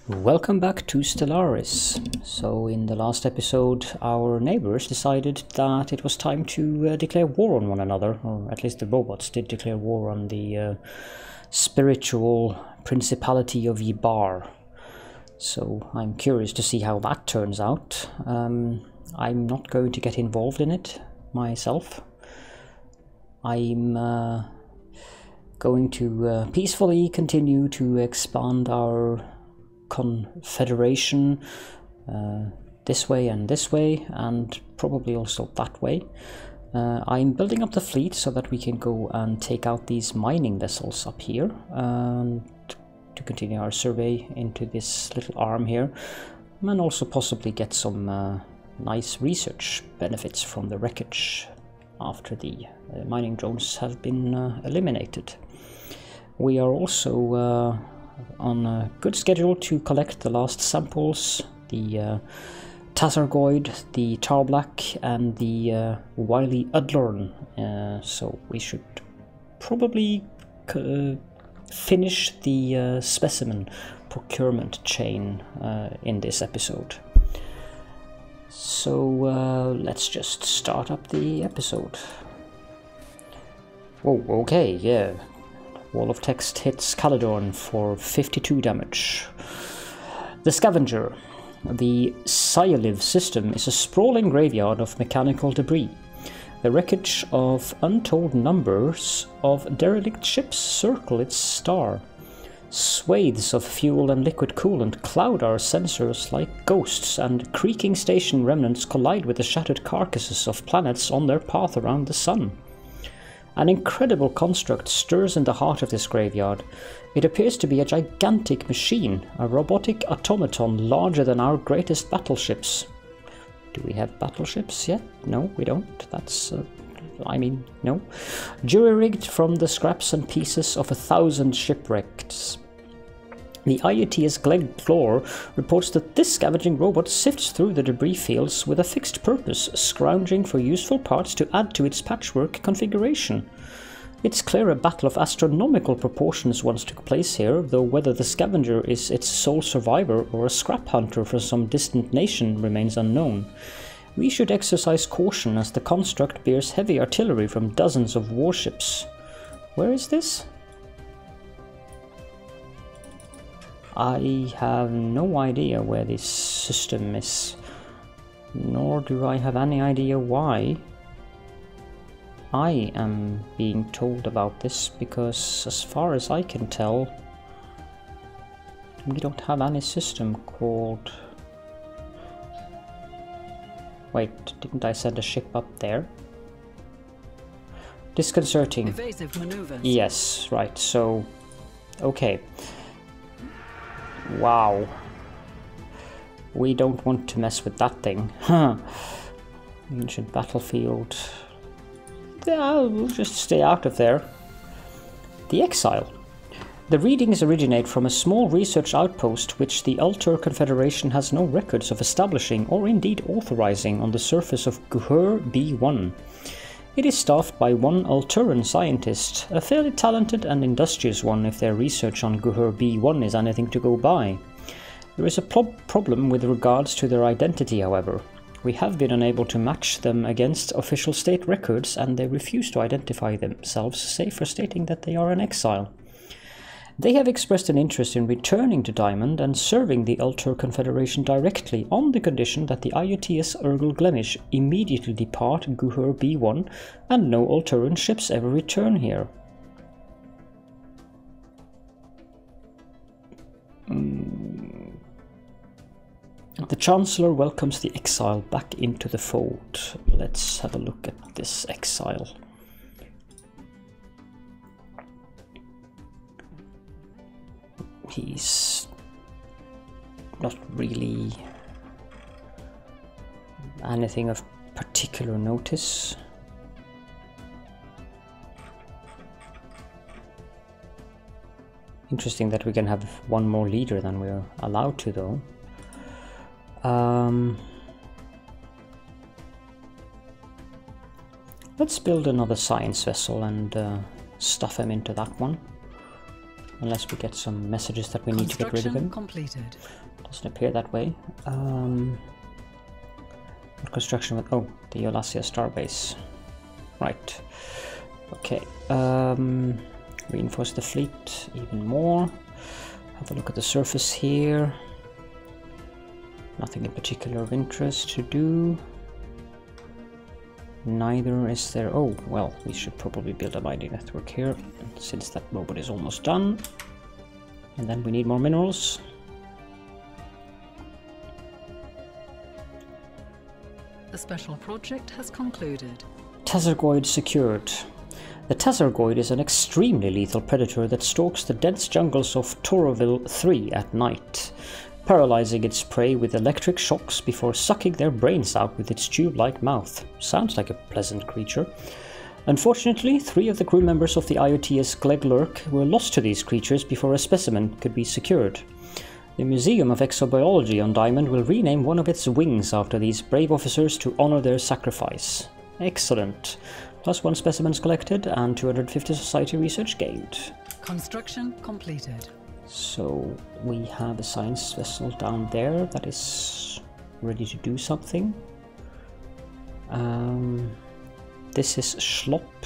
Welcome back to Stellaris. So in the last episode our neighbors decided that it was time to declare war on one another, or at least the robots did declare war on the spiritual principality of Ybar. So I'm curious to see how that turns out. I'm not going to get involved in it myself. I'm going to peacefully continue to expand our Confederation this way, and probably also that way. I'm building up the fleet so that we can go and take out these mining vessels up here and to continue our survey into this little arm here, and also possibly get some nice research benefits from the wreckage after the mining drones have been eliminated. We are also on a good schedule to collect the last samples, the Tazargoid, the Tarblack, and the wily Ul-Tur. So we should probably finish the specimen procurement chain in this episode. So let's just start up the episode. Whoa, okay, yeah. Wall of text hits Caledorn for 52 damage. The Scavenger. The Cyaliv system is a sprawling graveyard of mechanical debris. The wreckage of untold numbers of derelict ships circle its star. Swathes of fuel and liquid coolant cloud our sensors like ghosts, and creaking station remnants collide with the shattered carcasses of planets on their path around the sun. An incredible construct stirs in the heart of this graveyard. It appears to be a gigantic machine, a robotic automaton larger than our greatest battleships. Do we have battleships yet? No, we don't. That's, no. Jury-rigged from the scraps and pieces of 1,000 shipwrecks. The IUT's Gleg Floor reports that this scavenging robot sifts through the debris fields with a fixed purpose, scrounging for useful parts to add to its patchwork configuration. It's clear a battle of astronomical proportions once took place here, though whether the scavenger is its sole survivor or a scrap hunter from some distant nation remains unknown. We should exercise caution as the construct bears heavy artillery from dozens of warships. Where is this? I have no idea where this system is, nor do I have any idea why I am being told about this, because as far as I can tell, we don't have any system called... Wait, didn't I send a ship up there? Disconcerting. Evasive maneuvers. Yes, right, so... okay. Wow. We don't want to mess with that thing. Huh. Ancient battlefield. Yeah, we'll just stay out of there. The Exile. The readings originate from a small research outpost which the Ul-Tur Confederation has no records of establishing or indeed authorizing on the surface of Guhur B1. It is staffed by one Ul-Turan scientist, a fairly talented and industrious one if their research on Guhur B1 is anything to go by. There is a problem with regards to their identity, however. We have been unable to match them against official state records, and they refuse to identify themselves, save for stating that they are an exile. They have expressed an interest in returning to Diamond and serving the Ul-Tur Confederation directly, on the condition that the IUTS Urgel Glemish immediately depart Guhur B1 and no Ul-Turan ships ever return here. The Chancellor welcomes the exile back into the fold. Let's have a look at this exile. He's not really anything of particular notice. Interesting that we can have one more leader than we're allowed to, though. Let's build another science vessel and stuff him into that one. Unless we get some messages that we need to get rid of him. Completed. Doesn't appear that way. What construction with... Oh, the Eulalia starbase. Right. Okay. Reinforce the fleet even more. Have a look at the surface here. Nothing in particular of interest to do. Neither is there... Oh, well, we should probably build a mining network here, since that robot is almost done. And then we need more minerals. The special project has concluded. Tazargoid secured. The Tazargoid is an extremely lethal predator that stalks the dense jungles of Toroville 3 at night, paralyzing its prey with electric shocks before sucking their brains out with its tube-like mouth. Sounds like a pleasant creature. Unfortunately, 3 of the crew members of the IOTS Gleglurk were lost to these creatures before a specimen could be secured. The Museum of Exobiology on Diamond will rename one of its wings after these brave officers to honor their sacrifice. Excellent. +1 specimens collected and 250 society research gained. Construction completed. So we have a science vessel down there that is ready to do something. This is Schlop.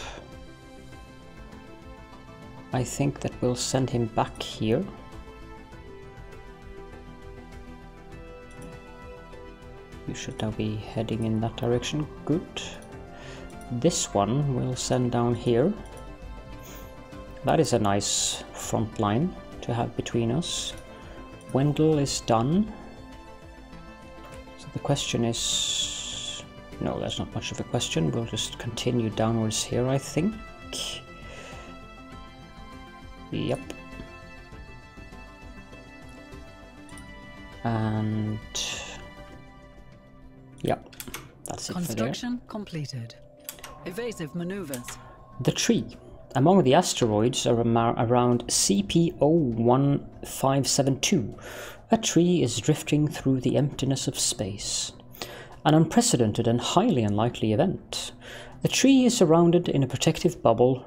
I think that we'll send him back here. You should now be heading in that direction. Good. This one we'll send down here. That is a nice front line to have between us. Wendell is done. So the question is... No, that's not much of a question. We'll just continue downwards here, I think. Yep. And... Yep, that's it for there. Construction completed. Evasive maneuvers. The tree. Among the asteroids are around CP01572. A tree is drifting through the emptiness of space. An unprecedented and highly unlikely event. The tree is surrounded in a protective bubble,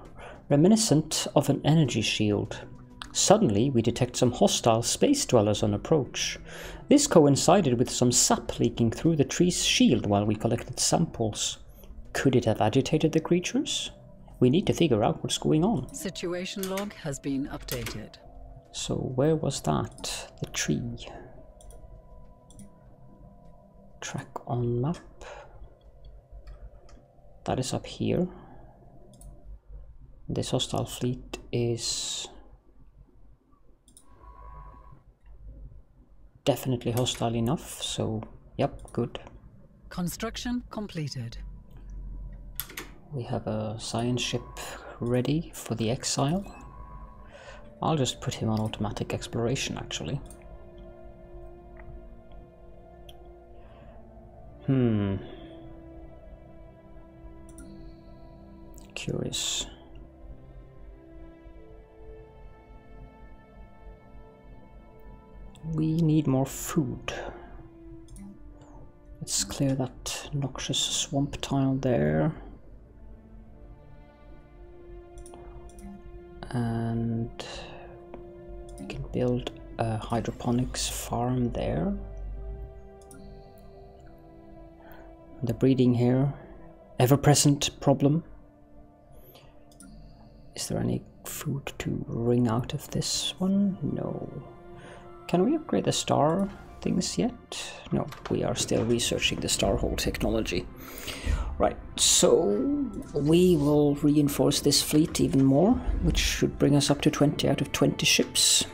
reminiscent of an energy shield. Suddenly, we detect some hostile space dwellers on approach. This coincided with some sap leaking through the tree's shield while we collected samples. Could it have agitated the creatures? We need to figure out what's going on. Situation log has been updated. So where was that? The tree. Track on map. That is up here. This hostile fleet is definitely hostile enough, so yep, good. Construction completed. We have a science ship ready for the exile. I'll just put him on automatic exploration, actually. Curious. We need more food. Let's clear that noxious swamp tile there. And we can build a hydroponics farm there. The breeding here, ever-present problem. Is there any food to wring out of this one? No. Can we upgrade the star things yet? No, we are still researching the Starhole technology. Right, so we will reinforce this fleet even more, which should bring us up to 20 out of 20 ships.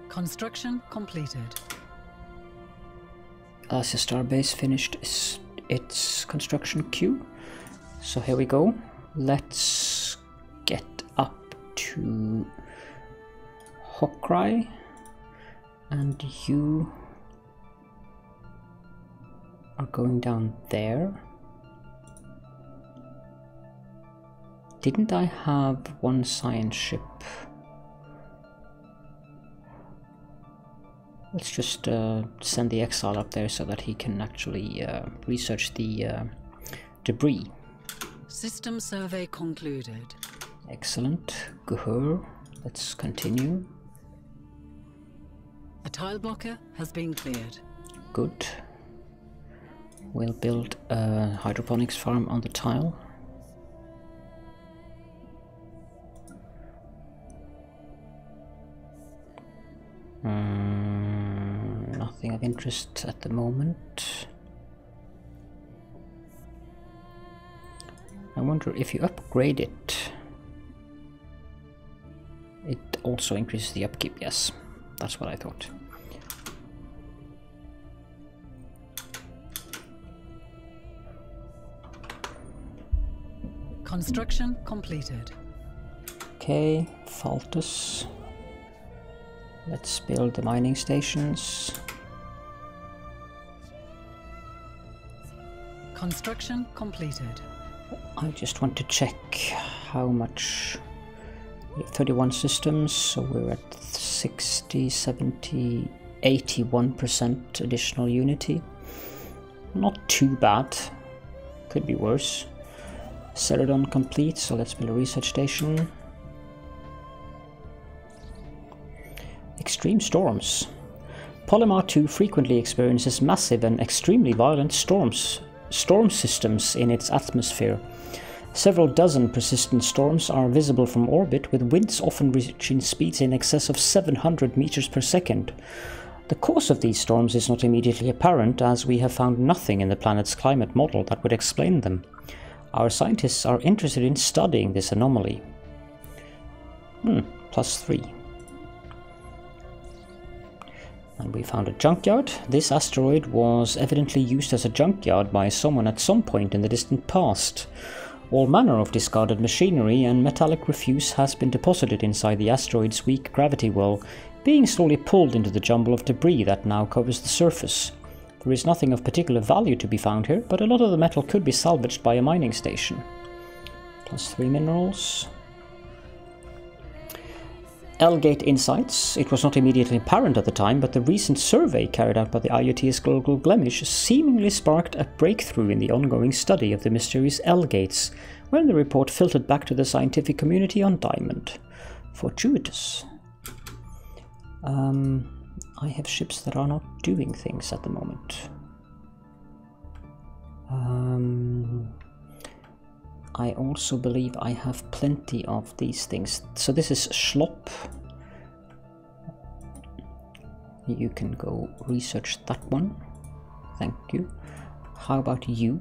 Construction completed. Alasia Starbase finished its construction queue. So here we go. Let's get up to Hokrai, and you are going down there. Didn't I have one science ship? Let's just send the exile up there so that he can actually research the debris. System survey concluded. Excellent. Guhur. Let's continue. A tile blocker has been cleared. Good. We'll build a hydroponics farm on the tile. Nothing of interest at the moment. I wonder if you upgrade it, it also increases the upkeep. Yes, that's what I thought. Construction completed. Okay, Faltus. Let's build the mining stations. Construction completed. I just want to check how much. We have 31 systems, so we're at 60, 70, 81% additional unity. Not too bad. Could be worse. Caledorn complete, so let's build a research station. Extreme storms. Polymar 2 frequently experiences massive and extremely violent storm systems in its atmosphere. Several dozen persistent storms are visible from orbit, with winds often reaching speeds in excess of 700 meters per second. The cause of these storms is not immediately apparent, as we have found nothing in the planet's climate model that would explain them. Our scientists are interested in studying this anomaly. +3. And we found a junkyard. This asteroid was evidently used as a junkyard by someone at some point in the distant past. All manner of discarded machinery and metallic refuse has been deposited inside the asteroid's weak gravity well, being slowly pulled into the jumble of debris that now covers the surface. There is nothing of particular value to be found here, but a lot of the metal could be salvaged by a mining station. +3 minerals. L-Gate Insights. It was not immediately apparent at the time, but the recent survey carried out by the IoT's Global Blemish seemingly sparked a breakthrough in the ongoing study of the mysterious L-Gates, when the report filtered back to the scientific community on Diamond. Fortuitous. I have ships that are not doing things at the moment. I also believe I have plenty of these things. So this is Schlop. You can go research that one. Thank you. How about you?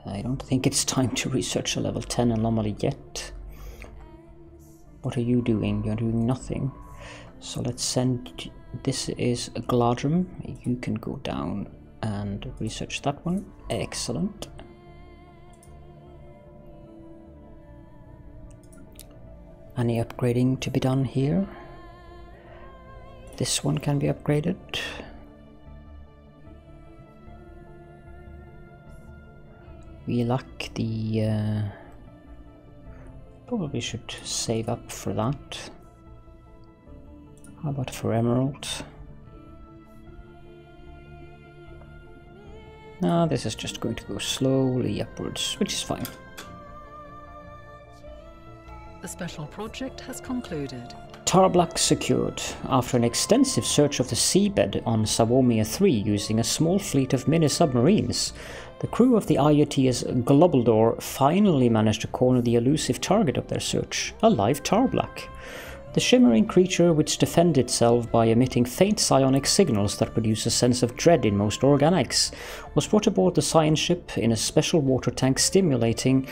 I don't think it's time to research a level 10 anomaly yet. What are you doing? You're doing nothing. So let's send... This is a Gladrum. You can go down and research that one. Excellent. Any upgrading to be done here? This one can be upgraded. We lack the... probably should save up for that. How about for Emerald? No, this is just going to go slowly upwards, which is fine. The special project has concluded. Tarblack secured. After an extensive search of the seabed on Sawomia 3 using a small fleet of mini-submarines, the crew of the IoT's Globaldor finally managed to corner the elusive target of their search, a live Tarblack. The shimmering creature, which defended itself by emitting faint psionic signals that produce a sense of dread in most organics, was brought aboard the science ship in a special water tank simulating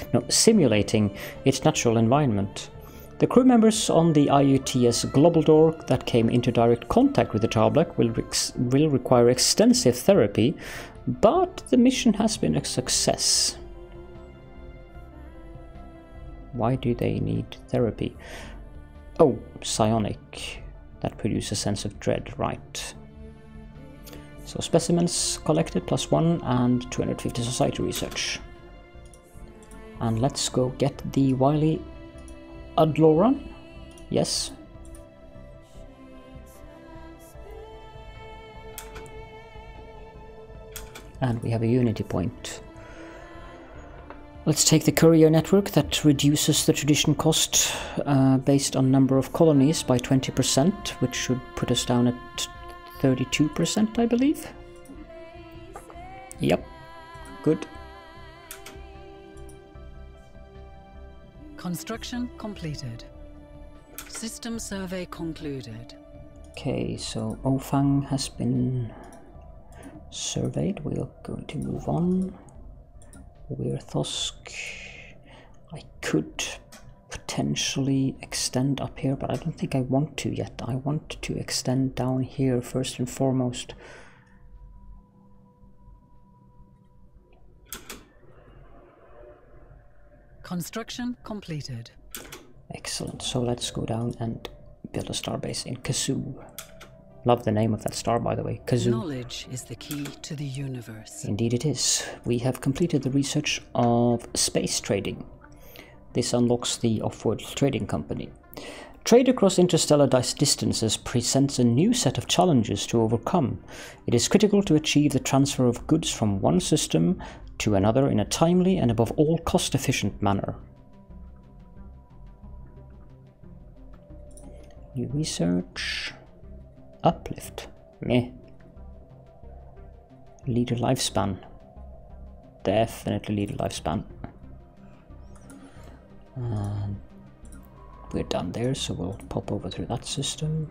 its natural environment. The crew members on the IoT's Globaldor that came into direct contact with the Tarblack will require extensive therapy, but the mission has been a success. Why do they need therapy? Oh, psionic. That produces a sense of dread, right. So specimens collected +1 and 250 society research. And let's go get the wily Udloran. Yes. And we have a unity point. Let's take the courier network that reduces the tradition cost based on number of colonies by 20%, which should put us down at 32%, I believe. Yep, good. Construction completed. System survey concluded. Okay, so Ofang has been surveyed. We're going to move on. Weirthosk. I could potentially extend up here, but I don't think I want to yet. I want to extend down here first and foremost. Construction completed. Excellent. So let's go down and build a starbase in Kazoo. Love the name of that star, by the way. Kazoo. Knowledge is the key to the universe. Indeed it is. We have completed the research of space trading. This unlocks the Off-World Trading Company. Trade across interstellar distances presents a new set of challenges to overcome. It is critical to achieve the transfer of goods from one system to another in a timely and above all cost-efficient manner. New research. Uplift. Meh. Leader lifespan. Definitely leader lifespan. And we're done there, so we'll pop over through that system.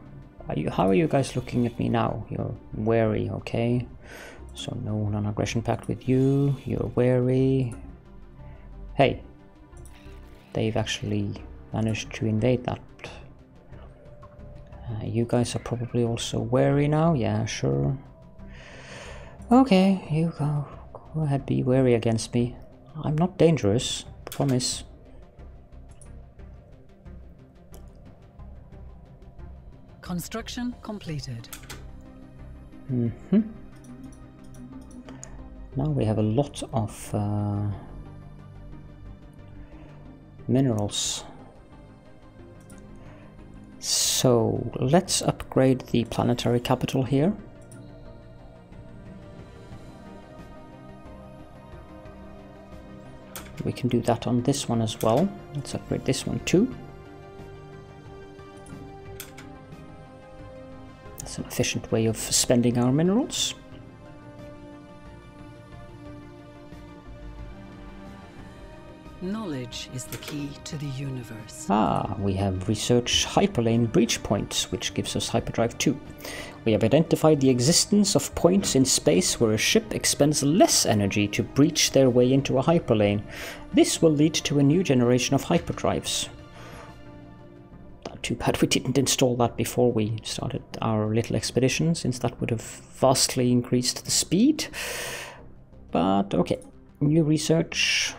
How are you guys looking at me now? You're wary, okay? So no non-aggression pact with you. You're wary. Hey, they've actually managed to invade that. You guys are probably also wary now. Yeah, sure. Okay, you go ahead, be wary against me. I'm not dangerous, promise. Construction completed. Now we have a lot of minerals. So let's upgrade the planetary capital here. We can do that on this one as well. Let's upgrade this one too. That's an efficient way of spending our minerals. Knowledge is the key to the universe. Ah, we have researched hyperlane breach points, which gives us hyperdrive 2. We have identified the existence of points in space where a ship expends less energy to breach their way into a hyperlane. This will lead to a new generation of hyperdrives. Too bad we didn't install that before we started our little expedition, since that would have vastly increased the speed. But okay, new research.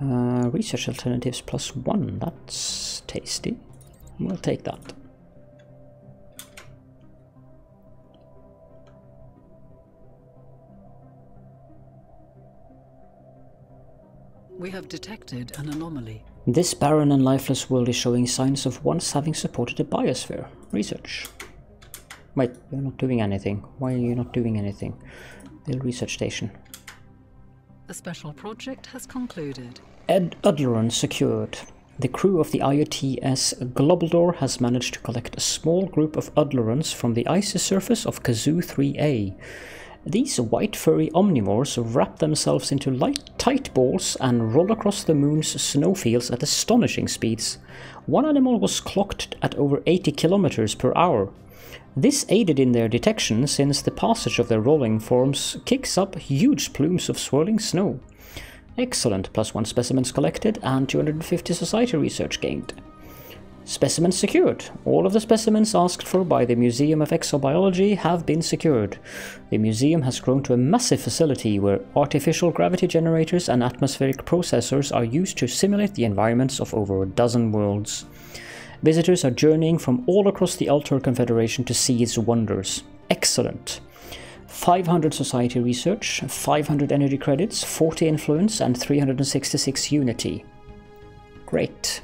Research alternatives +1, that's tasty. We'll take that. We have detected an anomaly. This barren and lifeless world is showing signs of once having supported a biosphere. Research. Wait, you're not doing anything. Why are you not doing anything? Build research station. The special project has concluded. Udleron secured. The crew of the IOTS Globaldor has managed to collect a small group of Udlerons from the icy surface of Kazoo 3A. These white furry omnivores wrap themselves into light, tight balls and roll across the moon's snowfields at astonishing speeds. One animal was clocked at over 80 kilometers per hour. This aided in their detection, since the passage of their rolling forms kicks up huge plumes of swirling snow. Excellent, +1 specimens collected and 250 society research gained. Specimens secured. All of the specimens asked for by the Museum of Exobiology have been secured. The museum has grown to a massive facility where artificial gravity generators and atmospheric processors are used to simulate the environments of over a dozen worlds. Visitors are journeying from all across the Ul-Tur Confederation to see its wonders. Excellent. 500 society research, 500 energy credits, 40 influence, and 366 unity. Great.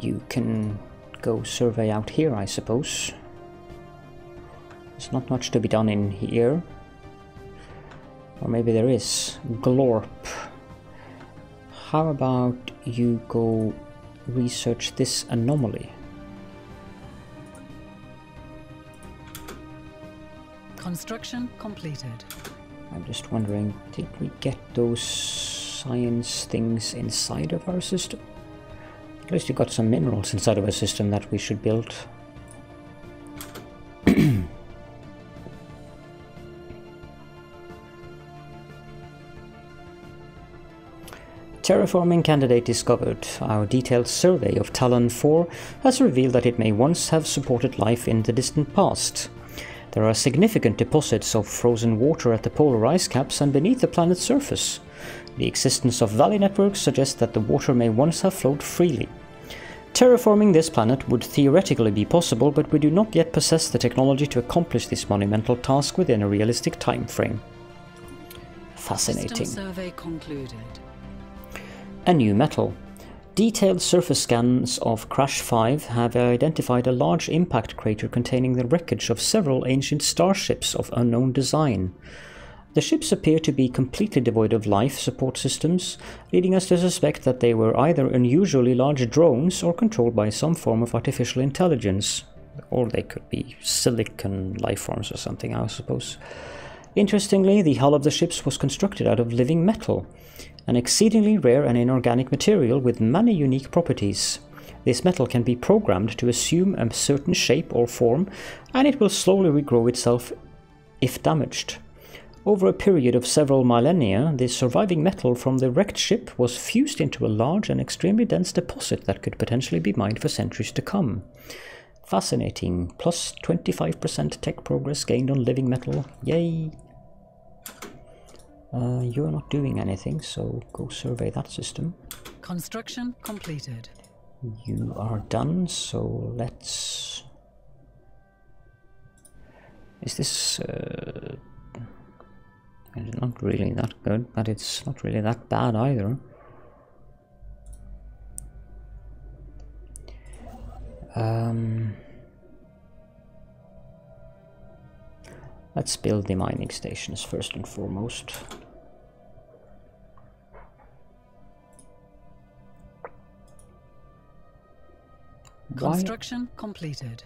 you can go survey out here, I suppose. There's not much to be done in here. Or maybe there is. Glorp. How about you go research this anomaly? Construction completed. I'm just wondering, did we get those science things inside of our system? At least we got some minerals inside of our system that we should build. Terraforming candidate discovered. Our detailed survey of Talon 4 has revealed that it may once have supported life in the distant past. There are significant deposits of frozen water at the polar ice caps and beneath the planet's surface. The existence of valley networks suggests that the water may once have flowed freely. Terraforming this planet would theoretically be possible, but we do not yet possess the technology to accomplish this monumental task within a realistic time frame. Fascinating. System survey concluded. A new metal. Detailed surface scans of Crash 5 have identified a large impact crater containing the wreckage of several ancient starships of unknown design. The ships appear to be completely devoid of life support systems, leading us to suspect that they were either unusually large drones or controlled by some form of artificial intelligence. Or they could be silicon life forms or something, I suppose. Interestingly, the hull of the ships was constructed out of living metal, an exceedingly rare and inorganic material with many unique properties. This metal can be programmed to assume a certain shape or form, and it will slowly regrow itself if damaged. Over a period of several millennia, the surviving metal from the wrecked ship was fused into a large and extremely dense deposit that could potentially be mined for centuries to come. Fascinating. Plus 25% tech progress gained on living metal. Yay! You're not doing anything, so go survey that system. Construction completed. You are done, so let's... Is this... It's not really that good, but it's not really that bad either. Let's build the mining stations first and foremost. Construction completed.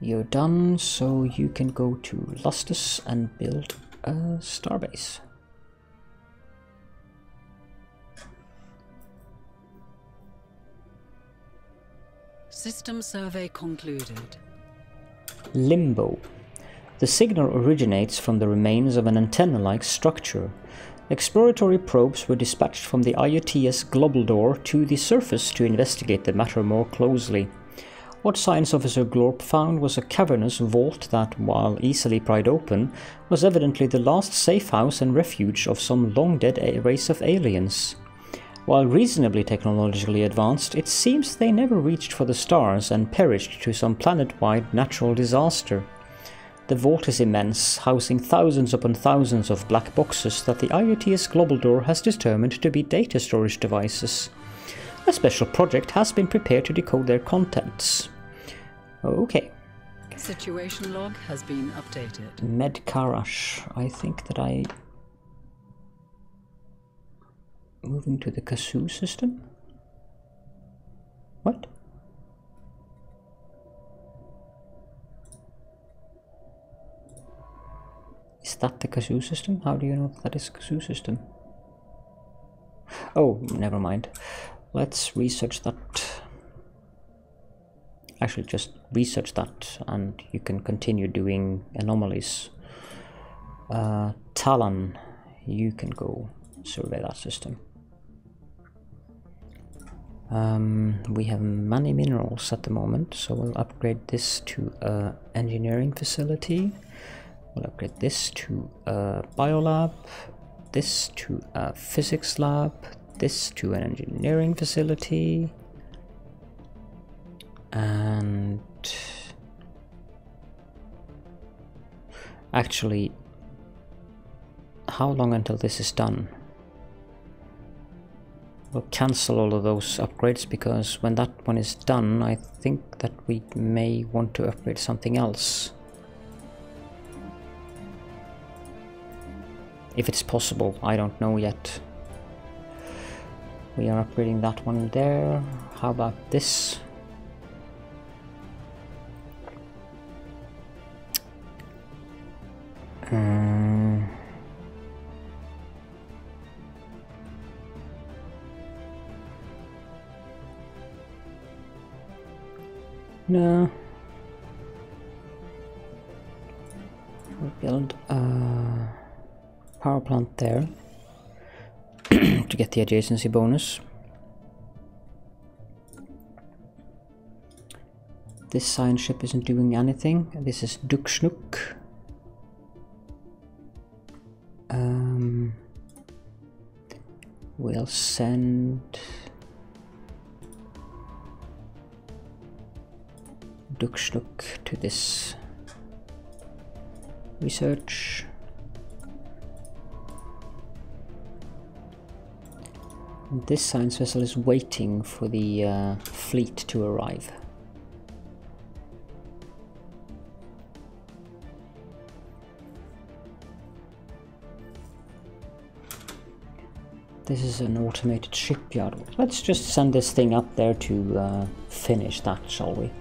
You're done, so you can go to Lustus and build a starbase. System survey concluded. Limbo. The signal originates from the remains of an antenna-like structure. Exploratory probes were dispatched from the IOTS Caledorn to the surface to investigate the matter more closely. What Science Officer Glorp found was a cavernous vault that, while easily pried open, was evidently the last safe house and refuge of some long-dead race of aliens. While reasonably technologically advanced, it seems they never reached for the stars and perished to some planet-wide natural disaster. The vault is immense, housing thousands upon thousands of black boxes that the IOTS Caledorn has determined to be data storage devices. A special project has been prepared to decode their contents. Okay. Situation log has been updated. Medkarash. I think that I... Moving to the Kazoo system? What? Is that the Kazoo system? How do you know that is Kazoo system? Oh, never mind. Let's research that. Actually, just research that and you can continue doing anomalies. Talon, you can go survey that system. We have many minerals at the moment, so we'll upgrade this to an engineering facility. We'll upgrade this to a biolab, this to a physics lab, this to an engineering facility, and actually, how long until this is done? we'll cancel all of those upgrades, because when that one is done, I think that we may want to upgrade something else. If it's possible, I don't know yet. We are upgrading that one there. How about this? No. We'll build a power plant there to get the adjacency bonus. This science ship isn't doing anything. This is Dukschnuk. We'll send Dukschnuk to this research. And this science vessel is waiting for the fleet to arrive. This is an automated shipyard. Let's just send this thing up there to finish that, shall we?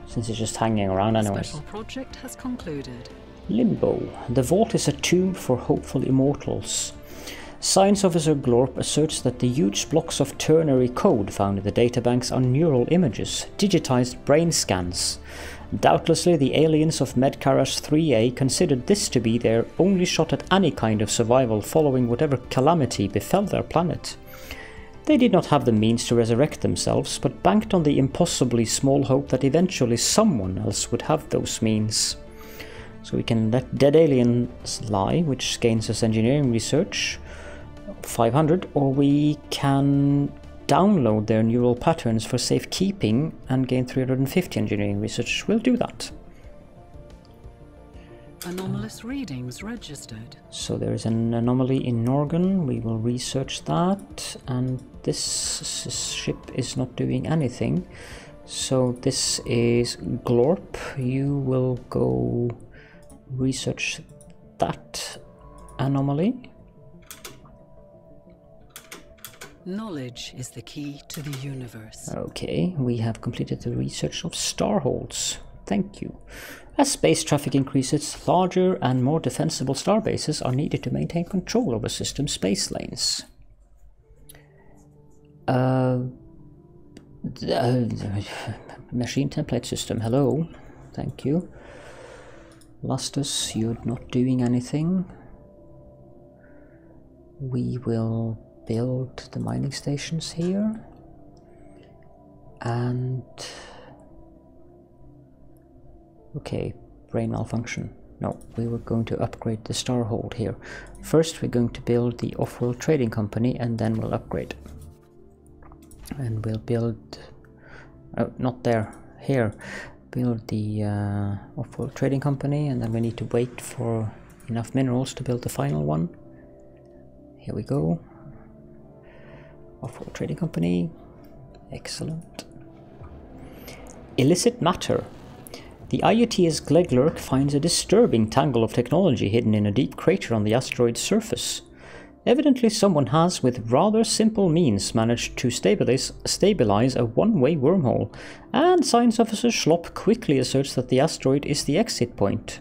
Since it's just hanging around anyways. Special project has concluded. Limbo. The vault is a tomb for hopeful immortals. Science officer Glorp asserts that the huge blocks of ternary code found in the databanks are neural images, digitized brain scans. Doubtlessly the aliens of Medkarash 3A considered this to be their only shot at any kind of survival following whatever calamity befell their planet. They did not have the means to resurrect themselves, but banked on the impossibly small hope that eventually someone else would have those means. So we can let dead aliens lie, which gains us engineering research, 500, or we can download their neural patterns for safekeeping and gain 350 engineering research. We'll do that. Anomalous readings registered. So there is an anomaly in Norgan. We will research that, and this ship is not doing anything. So this is Glorp. You will go research that anomaly. Knowledge is the key to the universe. Okay, we have completed the research of starholds. Thank you. As space traffic increases, larger and more defensible starbases are needed to maintain control over system space lanes. Machine template system, hello. Thank you. Lustus, you're not doing anything. We will build the mining stations here, and okay, brain malfunction. No, we were going to upgrade the starhold here. First we're going to build the off-world trading company, and then we'll upgrade. And we'll build, oh, not there, here. Build the off-world trading company, and then we need to wait for enough minerals to build the final one. Here we go. Off-world trading company. Excellent. Illicit matter. The IUTS Gleglurk finds a disturbing tangle of technology hidden in a deep crater on the asteroid's surface. Evidently someone has, with rather simple means, managed to stabilize a one-way wormhole, and Science Officer Schlopp quickly asserts that the asteroid is the exit point.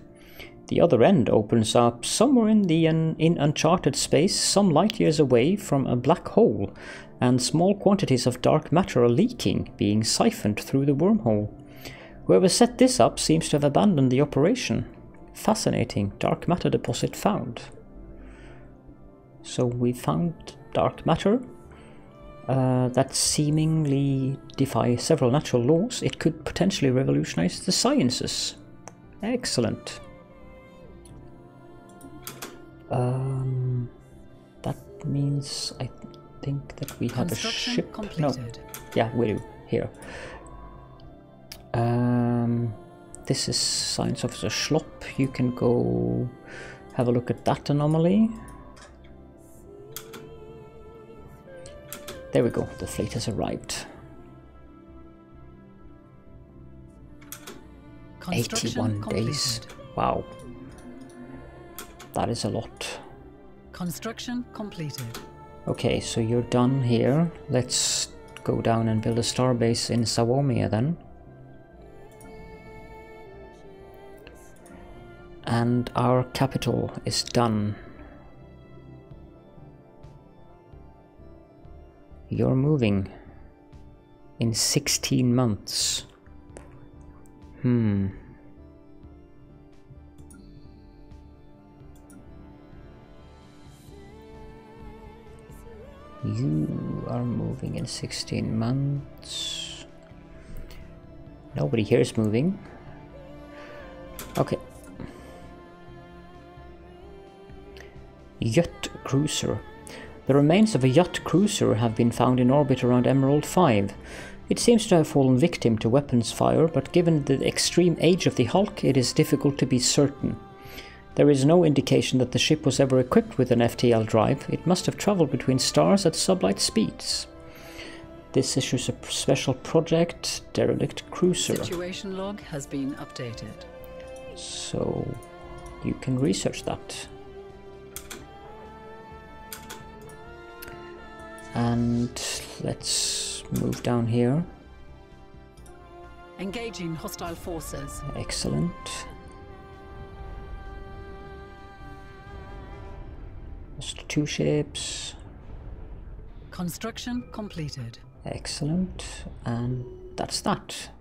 The other end opens up somewhere in uncharted space, some light years away from a black hole, and small quantities of dark matter are leaking, being siphoned through the wormhole. Whoever set this up seems to have abandoned the operation. Fascinating. Dark matter deposit found. So we found dark matter that seemingly defy several natural laws. It could potentially revolutionize the sciences. Excellent. That means I think that we have a ship. Completed. No. Yeah, we do. Here. This is Science Officer Schlopp. You can go have a look at that anomaly. There we go, the fleet has arrived. 81 days. Wow. That is a lot. Construction completed. Okay, so you're done here. Let's go down and build a starbase in Sawomia then. And our capital is done. You're moving in 16 months. You are moving in 16 months. Nobody here is moving. Okay. Yacht cruiser. The remains of a yacht cruiser have been found in orbit around Emerald 5. It seems to have fallen victim to weapons fire, but given the extreme age of the hulk, it is difficult to be certain. There is no indication that the ship was ever equipped with an FTL drive. It must have traveled between stars at sublight speeds. This issues a special project, derelict cruiser. Situation log has been updated. So you can research that. And let's move down here. Engaging hostile forces. Excellent. Just 2 ships. Construction completed. Excellent. And that's that.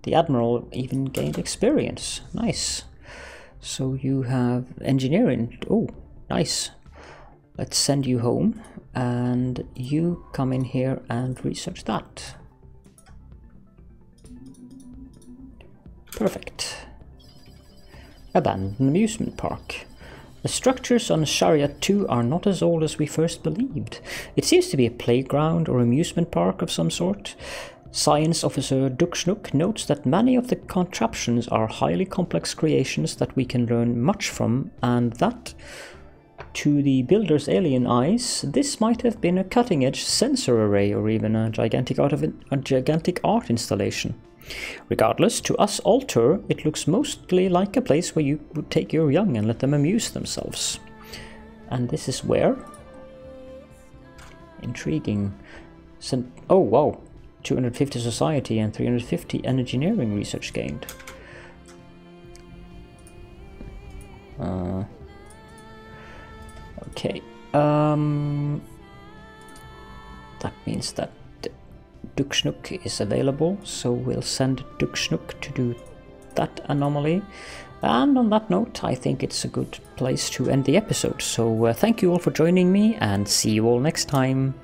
The Admiral even gained experience. Nice. So you have engineering. Oh, nice. Let's send you home. And you come in here and research that. Perfect. Abandoned amusement park. The structures on Shariat 2 are not as old as we first believed. It seems to be a playground or amusement park of some sort. Science Officer Dukschnuk notes that many of the contraptions are highly complex creations that we can learn much from, and that, to the builder's alien eyes, this might have been a cutting-edge sensor array or even a gigantic art installation. Regardless, to us Ul-Tur, it looks mostly like a place where you would take your young and let them amuse themselves. And this is where? Intriguing. Oh wow, 250 society and 350 engineering research gained. Okay, that means that Dukschnuk is available, so we'll send Dukschnuk to do that anomaly. And on that note, I think it's a good place to end the episode. So thank you all for joining me, and see you all next time.